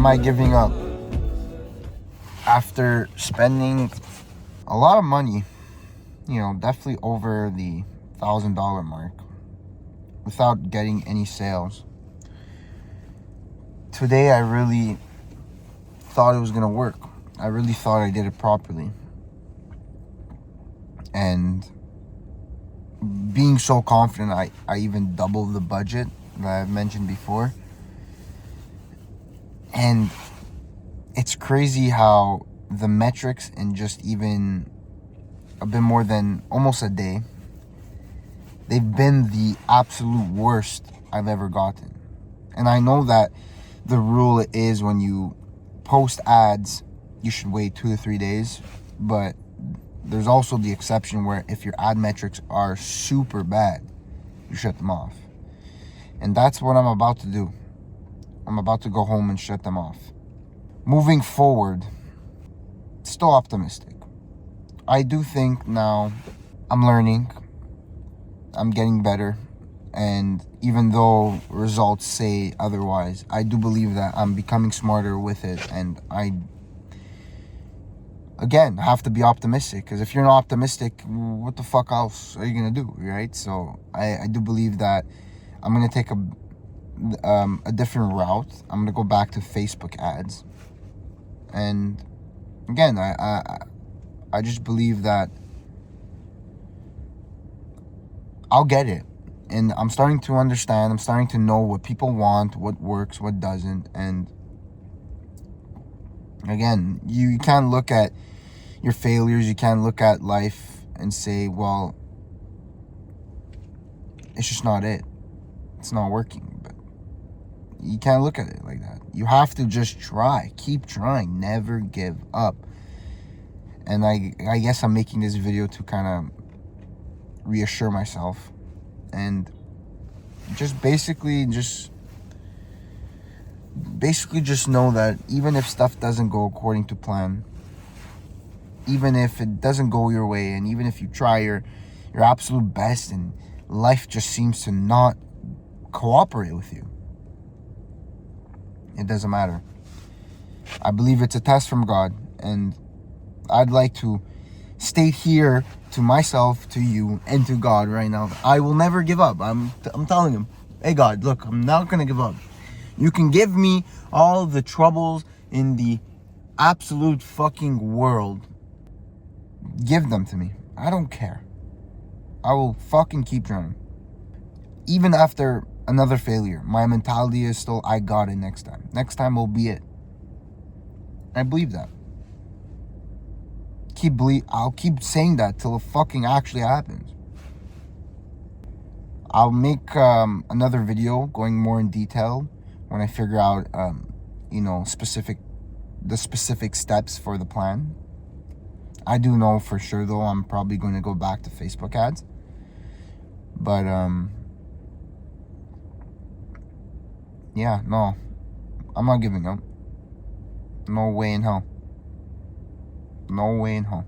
am I giving up? After spending a lot of money, definitely over the $1,000 mark, without getting any sales. Today I really thought it was gonna work. I really thought I did it properly. And being so confident, I even doubled the budget that I've mentioned before. And it's crazy how the metrics in just even a bit more than almost a day, they've been the absolute worst I've ever gotten. And I know that the rule is when you post ads, you should wait 2 to 3 days. But there's also the exception where if your ad metrics are super bad, you shut them off. And that's what I'm about to do. I'm about to go home and shut them off. Moving forward, still optimistic. I do think now I'm learning. I'm getting better. And even though results say otherwise, I do believe that I'm becoming smarter with it. And I, again, have to be optimistic. Because if you're not optimistic, what the fuck else are you going to do, right? So I do believe that I'm going to take a different route. I'm going to go back to Facebook ads. And again, I just believe that I'll get it. And I'm starting to understand. I'm starting to know what people want, what works, what doesn't. And again, you can't look at your failures. You can't look at life and say, well, it's just not it. It's not working. But you can't look at it like that. You have to just try. Keep trying. Never give up. And I guess I'm making this video to kind of reassure myself. And just basically just know that even if stuff doesn't go according to plan, even if it doesn't go your way, and even if you try your absolute best and life just seems to not cooperate with you, it doesn't matter. I believe it's a test from God, and I'd like to state here to myself, to you, and to God right now, I will never give up. I'm telling him, hey God, look, I'm not gonna give up. You can give me all the troubles in the absolute fucking world. Give them to me. I don't care. I will fucking keep trying. Even after another failure, my mentality is still, I got it next time. Next time will be it. I believe that. I'll keep saying that till it fucking actually happens. I'll make another video going more in detail when I figure out the specific steps for the plan. I do know for sure though I'm probably going to go back to Facebook ads. But yeah, no. I'm not giving up. No way in hell. No way in hell.